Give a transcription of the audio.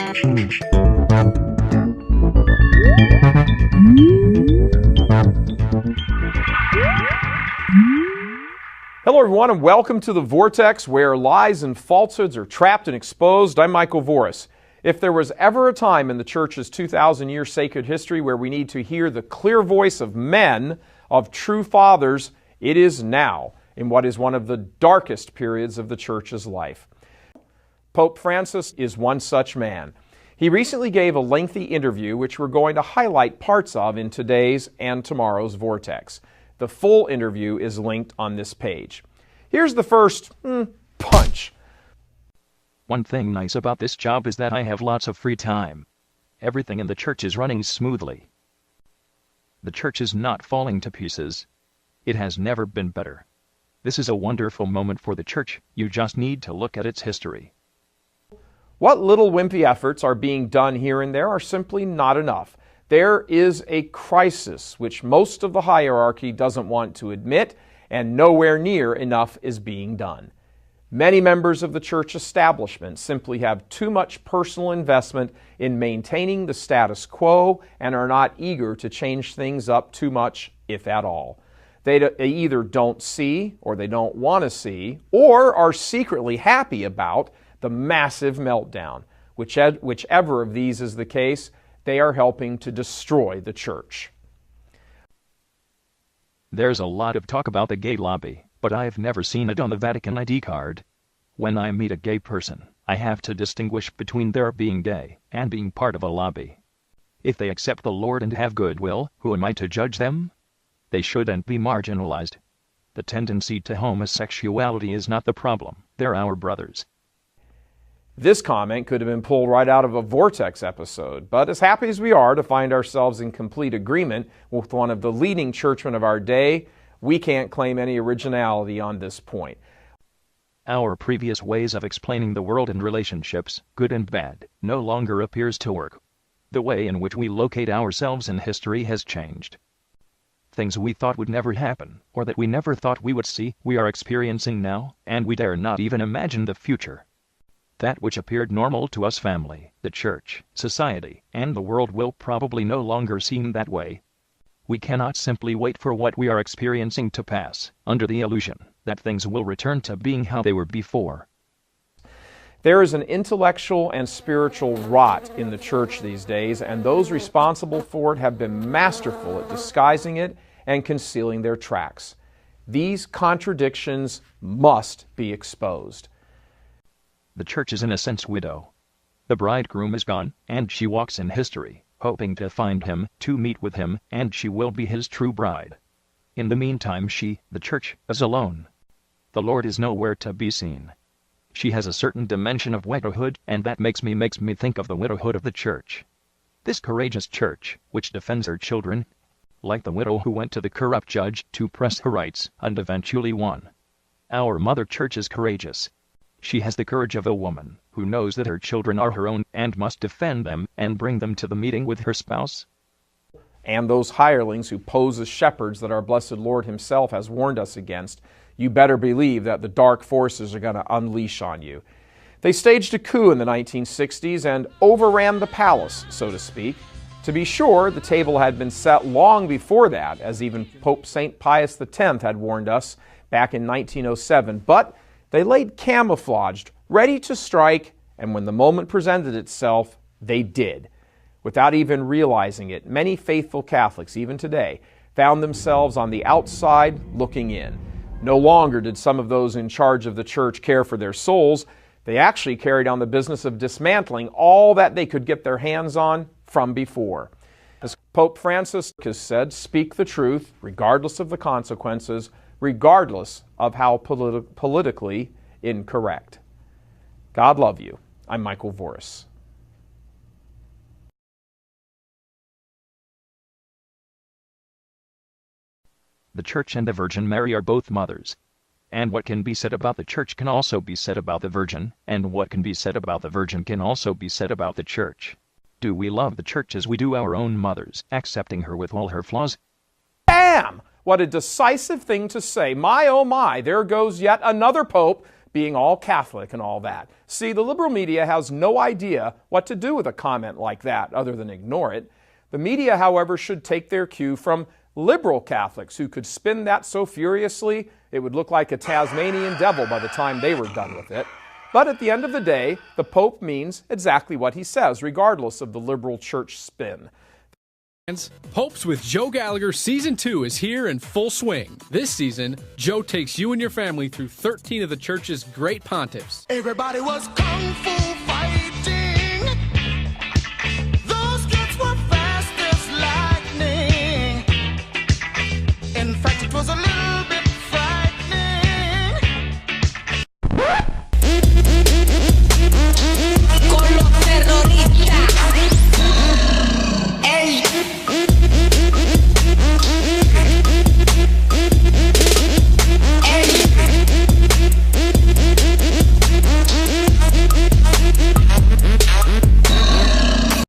Hello everyone and welcome to the Vortex, where lies and falsehoods are trapped and exposed. I'm Michael Voris. If there was ever a time in the church's 2,000-year sacred history where we need to hear the clear voice of men, of true fathers, it is now, in what is one of the darkest periods of the church's life. Pope Francis is one such man. He recently gave a lengthy interview which we're going to highlight parts of in today's and tomorrow's Vortex. The full interview is linked on this page. Here's the first punch. One thing nice about this job is that I have lots of free time. Everything in the church is running smoothly. The church is not falling to pieces. It has never been better. This is a wonderful moment for the church. You just need to look at its history. What little wimpy efforts are being done here and there are simply not enough. There is a crisis which most of the hierarchy doesn't want to admit, and nowhere near enough is being done. Many members of the church establishment simply have too much personal investment in maintaining the status quo and are not eager to change things up too much, if at all. They either don't see, or they don't want to see, or are secretly happy about the massive meltdown. Whichever of these is the case, they are helping to destroy the church. There's a lot of talk about the gay lobby, but I've never seen it on the Vatican ID card. When I meet a gay person, I have to distinguish between their being gay and being part of a lobby. If they accept the Lord and have goodwill, who am I to judge them? They shouldn't be marginalized. The tendency to homosexuality is not the problem. They're our brothers. This comment could have been pulled right out of a Vortex episode, but as happy as we are to find ourselves in complete agreement with one of the leading churchmen of our day, we can't claim any originality on this point. Our previous ways of explaining the world and relationships, good and bad, no longer appears to work. The way in which we locate ourselves in history has changed. Things we thought would never happen, or that we never thought we would see, we are experiencing now, and we dare not even imagine the future. That which appeared normal to us, family, the church, society, and the world, will probably no longer seem that way. We cannot simply wait for what we are experiencing to pass, under the illusion that things will return to being how they were before. There is an intellectual and spiritual rot in the church these days, and those responsible for it have been masterful at disguising it and concealing their tracks. These contradictions must be exposed. The church is in a sense widow. The bridegroom is gone, and she walks in history, hoping to find him, to meet with him, and she will be his true bride. In the meantime she, the church, is alone. The Lord is nowhere to be seen. She has a certain dimension of widowhood, and that makes me think of the widowhood of the church. This courageous church, which defends her children, like the widow who went to the corrupt judge to press her rights, and eventually won. Our mother church is courageous. She has the courage of a woman who knows that her children are her own and must defend them and bring them to the meeting with her spouse. And those hirelings who pose as shepherds that our blessed Lord himself has warned us against, you better believe that the dark forces are going to unleash on you. They staged a coup in the 1960s and overran the palace, so to speak. To be sure, the table had been set long before that, as even Pope St. Pius X had warned us back in 1907, but they laid camouflaged, ready to strike, and when the moment presented itself, they did. Without even realizing it, many faithful Catholics, even today, found themselves on the outside looking in. No longer did some of those in charge of the church care for their souls. They actually carried on the business of dismantling all that they could get their hands on from before. As Pope Francis has said, speak the truth, regardless of the consequences, regardless of how politically incorrect. God love you. I'm Michael Voris. The Church and the Virgin Mary are both mothers. And what can be said about the Church can also be said about the Virgin, and what can be said about the Virgin can also be said about the Church. Do we love the Church as we do our own mothers, accepting her with all her flaws? Bam! What a decisive thing to say. My, oh my, there goes yet another pope being all Catholic and all that. See, the liberal media has no idea what to do with a comment like that other than ignore it. The media, however, should take their cue from liberal Catholics who could spin that so furiously it would look like a Tasmanian devil by the time they were done with it. But at the end of the day, the Pope means exactly what he says, regardless of the liberal church spin. Popes with Joe Gallagher Season 2 is here in full swing. This season, Joe takes you and your family through 13 of the church's great pontiffs. Everybody was kung fu